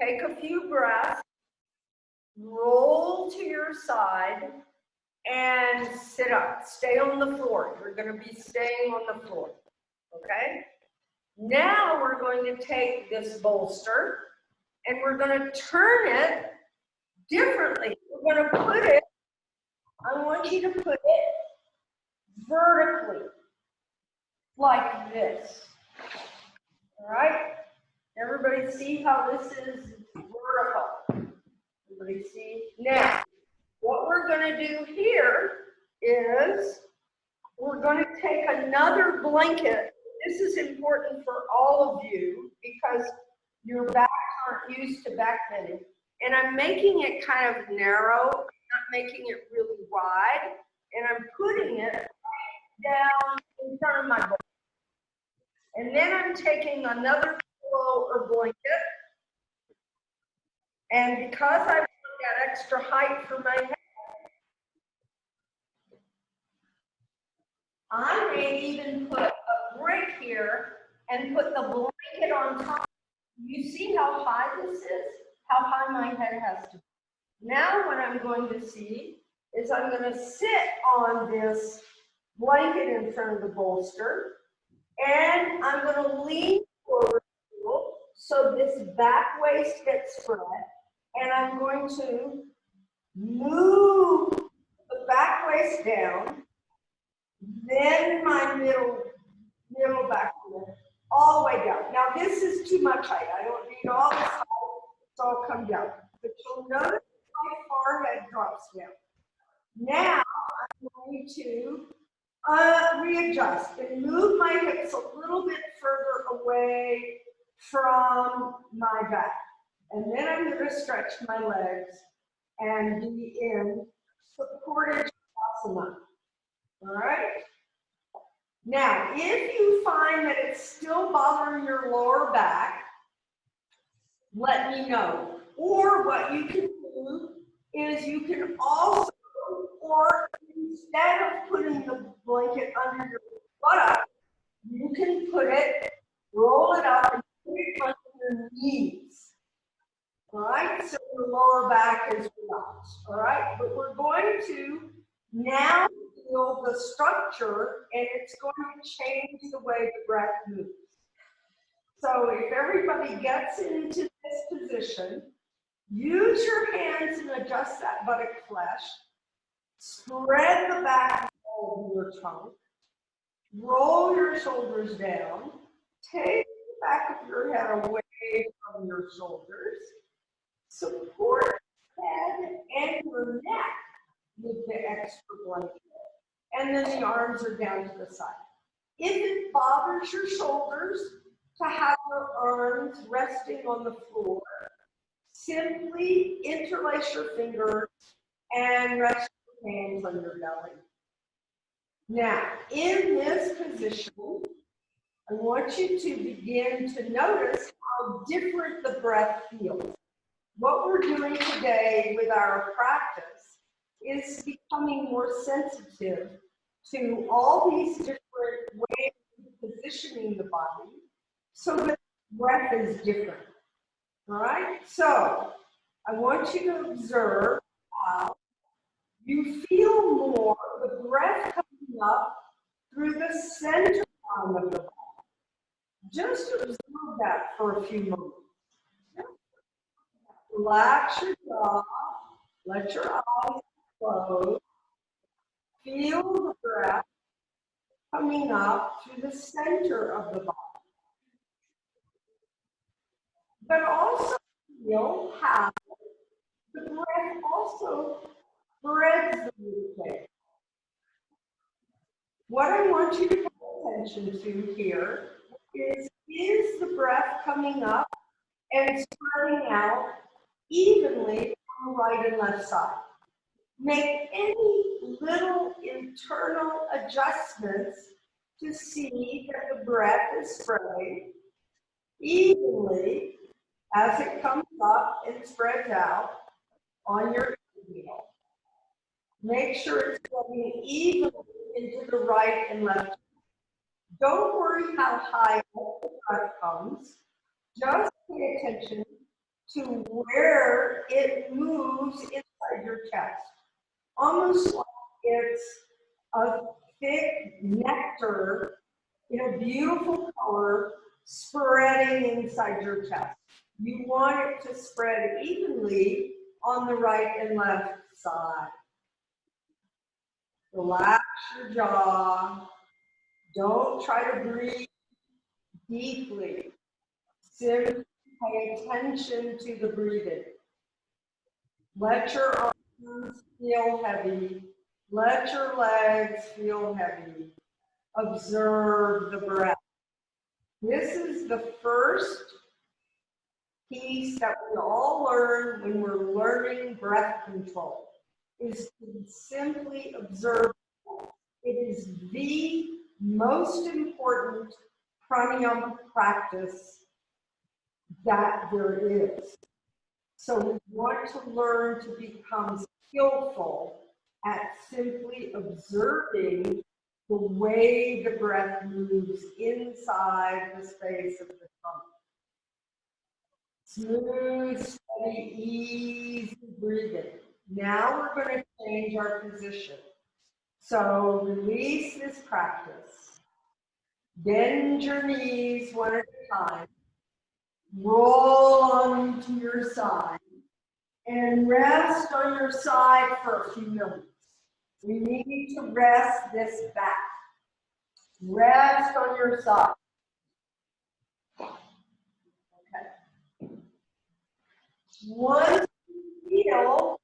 take a few breaths, roll to your side, and sit up. Stay on the floor. You're going to be staying on the floor. Okay? Now we're going to take this bolster and we're going to turn it differently. We're going to put it, I want you to put it vertically, like this. All right? Everybody see how this is vertical? Everybody see? Now, what we're going to do here is we're going to take another blanket. This is important for all of you because your backs aren't used to back bending. And I'm making it kind of narrow, not making it really wide. And I'm putting it down in front of my body. And then I'm taking another pillow or blanket. And because I want that extra height for my head, I may even put a brick here and put the blanket on top. You see how high this is? How high my head has to be. Now what I'm going to see is I'm going to sit on this blanket in front of the bolster, and I'm going to lean forward a little so this back waist gets spread, and I'm going to move the back waist down, then my middle back leg, all the way down. Now this is too much height. I don't need all this height, so I'll come down. But you'll notice my forehead drops down. Now I'm going to readjust and move my hips a little bit further away from my back. And then I'm going to stretch my legs and be in supported asana. All right? Now, if you find that it's still bothering your lower back, let me know. Or what you can do is you can also, or instead of putting the blanket under your butt, you can put it, roll it up, and put it under your knees. All right, so your lower back is relaxed. All right, but we're going to now feel the structure, and it's going to change the way the breath moves. So if everybody gets into this position, use your hands and adjust that buttock flesh. Spread the back of your trunk. Roll your shoulders down. Take the back of your head away from your shoulders. Support the head and your neck with the extra blanket. And then the arms are down to the side. If it bothers your shoulders to have your arms resting on the floor, simply interlace your fingers and rest your hands on your belly. Now, in this position, I want you to begin to notice how different the breath feels. What we're doing today with our practice is becoming more sensitive to all these different ways of positioning the body so that breath is different. All right? So I want you to observe how you feel more the breath coming up through the center arm of the body. Just observe that for a few moments. Relax your jaw, let your eyes close. Feel the breath coming up through the center of the body. But also feel how the breath also spreads the movement. What I want you to pay attention to here is the breath coming up and spreading out evenly on the right and left side. Make any little internal adjustments to see that the breath is spreading evenly as it comes up and spreads out on your inhale. Make sure it's going evenly into the right and left. Don't worry how high the breath comes. Just pay attention to where it moves inside your chest. Almost like it's a thick nectar in a beautiful color spreading inside your chest. You want it to spread evenly on the right and left side. Relax your jaw. Don't try to breathe deeply. Simply pay attention to the breathing. Let your arms feel heavy. Let your legs feel heavy. Observe the breath. This is the first piece that we all learn when we're learning breath control is to simply observe. It is the most important pranayama practice that there is. So we want to learn to become skillful at simply observing the way the breath moves inside the space of the tongue. Smooth, steady, easy breathing. Now we're going to change our position. So release this practice. Bend your knees one at a time. Roll onto your side. And rest on your side for a few minutes. We need to rest this back. Rest on your side. Okay. Once you feel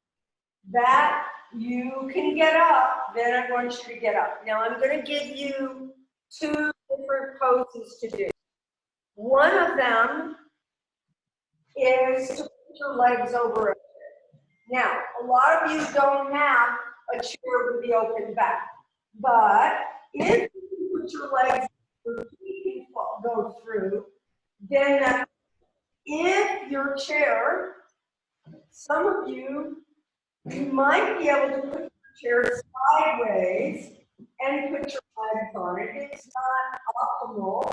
that you can get up, then I want you to get up. Now I'm going to give you 2 different poses to do. One of them is to put your legs over it. Now, a lot of you don't have a chair with the open back, but if you put your legs, your feet can go through, then if your chair, some of you might be able to put your chair sideways and put your legs on it. It's not optimal,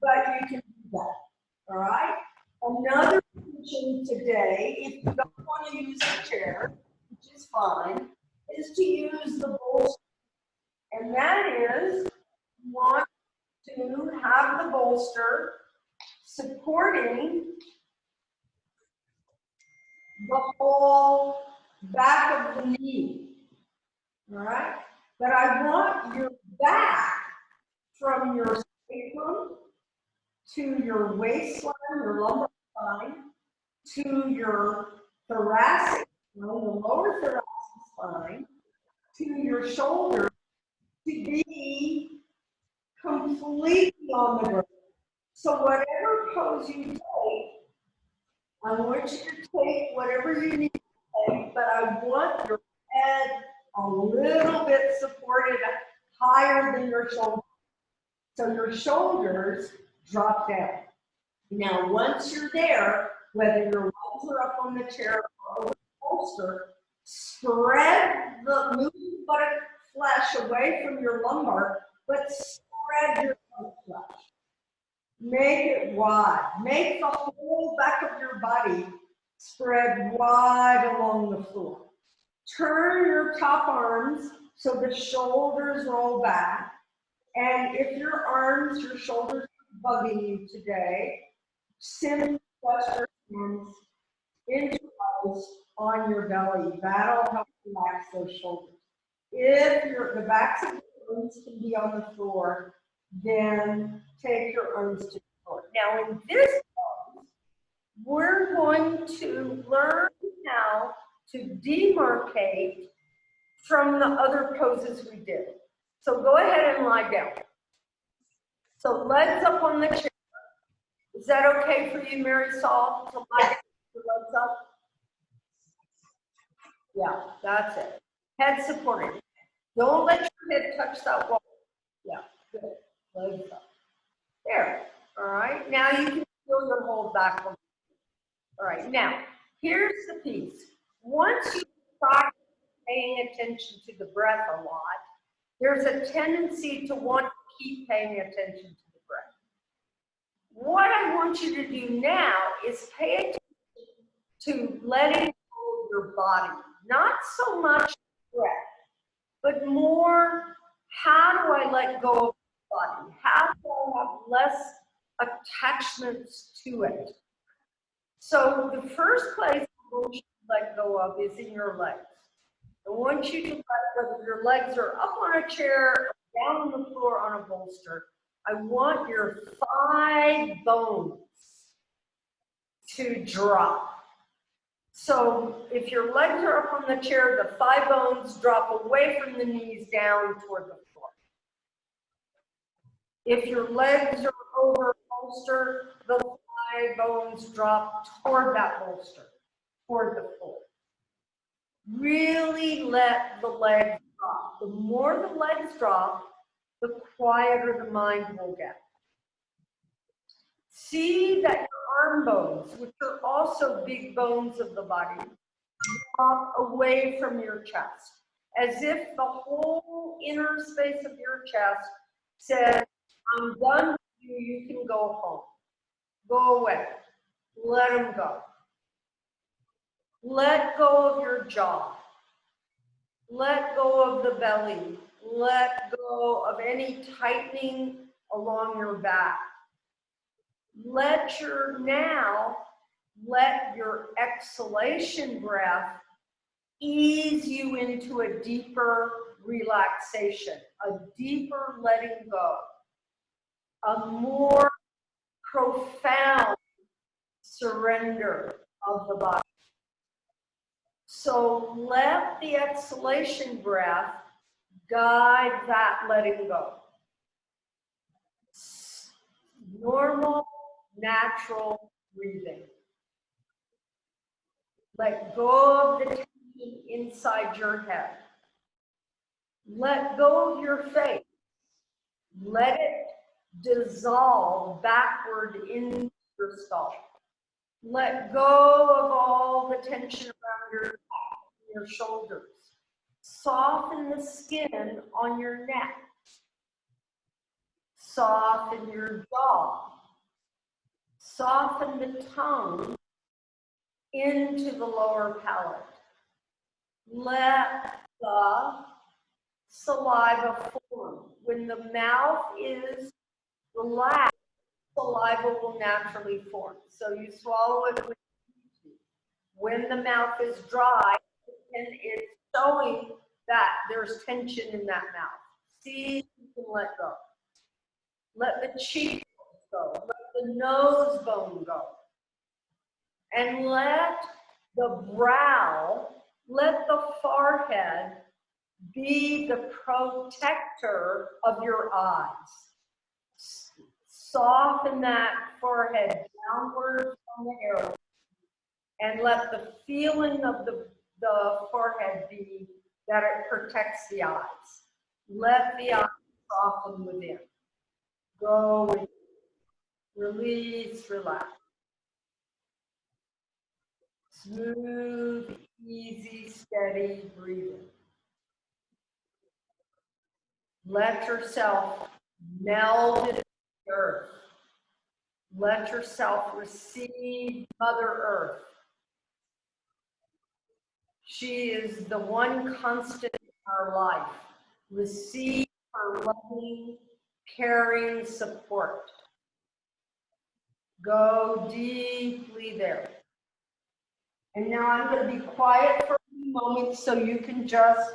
but you can do that, all right? Another position today, if you don't want to use the chair, which is fine, is to use the bolster. And that is, you want to have the bolster supporting the whole back of the knee, all right? But I want your back from your sacrum to your waistline, your lumbar spine, to your thoracic spine, the lower thoracic spine, to your shoulder, to be completely on the ground. So whatever pose you take, I want you to take whatever you need to take, but I want your head a little bit supported higher than your shoulders. So your shoulders drop down. Now, once you're there, whether your legs are up on the chair or over the bolster, spread the moving buttock flesh away from your lumbar, but spread your buttock flesh. Make it wide. Make the whole back of your body spread wide along the floor. Turn your top arms so the shoulders roll back. And if your arms, your shoulders are bugging you today, simply press your hands into place on your belly. That'll help relax those shoulders. If the backs of your arms can be on the floor, then take your arms to the floor. Now in this pose, we're going to learn how to demarcate from the other poses we did. So go ahead and lie down. So legs up on the chair. Is that okay for you, Marisol, to lie down with your legs up? Yeah, that's it. Head supported. Don't let your head touch that wall. Yeah, good. Legs up. There. All right. Now you can feel your whole back. All right. Now, here's the piece. Once you start paying attention to the breath a lot, there's a tendency to want to keep paying attention to the breath. What I want you to do now is pay attention to letting go of your body. Not so much breath, but more, how do I let go of the body? How do I have less attachments to it? So the first place I want you to let go of is in your legs. I want you to let, whether your legs are up on a chair, down on the floor on a bolster, I want your thigh bones to drop. So if your legs are up on the chair, the thigh bones drop away from the knees down toward the floor. If your legs are over a bolster, the thigh thigh bones drop toward that bolster, toward the floor. Really let the legs drop. The more the legs drop, the quieter the mind will get. See that your arm bones, which are also big bones of the body, drop away from your chest, as if the whole inner space of your chest says, I'm done with you, you can go home. Go away. Let them go. Let go of your jaw. Let go of the belly. Let go of any tightening along your back. Let your exhalation breath ease you into a deeper relaxation, a deeper letting go, a more profound surrender of the body. So let the exhalation breath guide that letting go. Normal, natural breathing. Let go of the tension inside your head. Let go of your face. Let it dissolve backward into your skull. Let go of all the tension around your back and your shoulders. Soften the skin on your neck. Soften your jaw. Soften the tongue into the lower palate. Let the saliva form. When the mouth is relaxed, saliva will naturally form. So you swallow it with your teeth. When the mouth is dry, and it's showing that there's tension in that mouth. See if you can let go. Let the cheek go. Let the nose bone go. And let the brow, let the forehead be the protector of your eyes. Soften that forehead downward from the hair and let the feeling of the forehead be that it protects the eyes. Let the eyes soften within. Go within. Release, relax. Smooth, easy, steady breathing. Let yourself meld into the earth. Let yourself receive Mother Earth. She is the one constant in our life. Receive her loving, caring support. Go deeply there. And now I'm going to be quiet for a few moments so you can just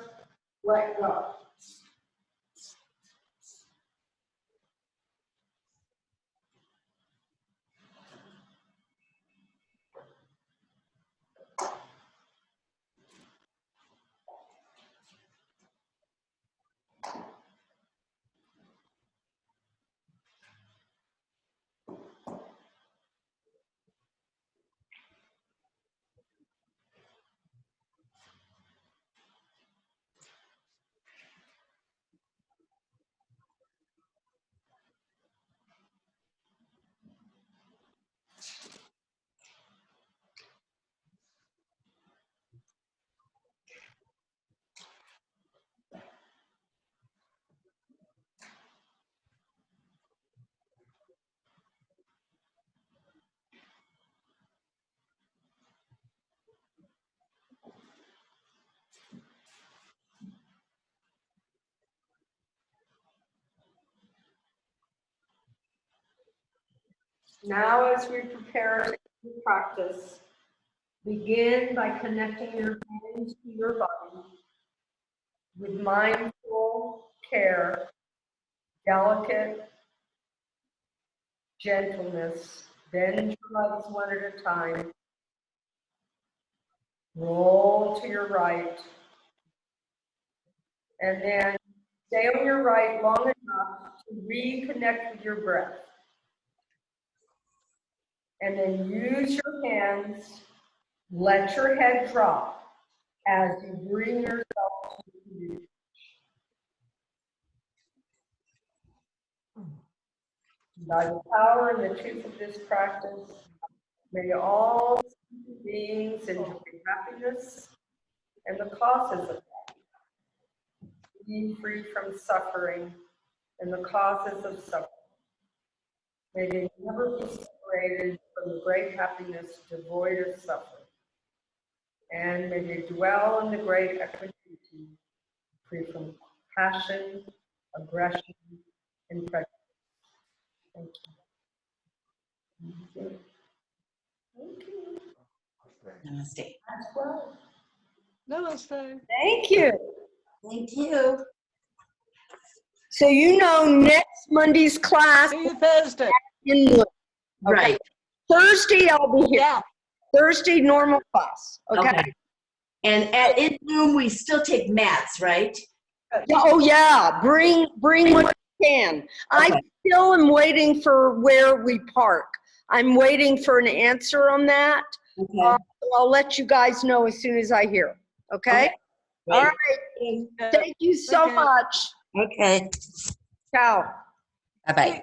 let go. Now, as we prepare to practice, begin by connecting your hands to your body with mindful care, delicate gentleness. Bend your legs one at a time. Roll to your right. And then stay on your right long enough to reconnect with your breath. and then use your hands. Let your head drop as you bring yourself to the beach. By the power and the truth of this practice, may all human beings enjoy happiness and the causes of that. Be free from suffering and the causes of suffering. May they never be separated from the great happiness devoid of suffering. And may they dwell in the great equanimity, free from passion, aggression, and prejudice. Thank you. Thank you. Thank you. Namaste. As well. Namaste. Thank you. Thank you. So you know next Monday's class See you Thursday. in Bloom. Right. Thursday I'll be here. Yeah. Thursday normal class. Okay. Okay. And at in Zoom, we still take mats, right? Yeah, oh yeah. Bring what you can. I Okay. still am waiting for where we park. I'm waiting for an answer on that. Okay. So I'll let you guys know as soon as I hear. Okay? Great. All right. Thank you so Okay. much. Okay. Ciao. Bye-bye.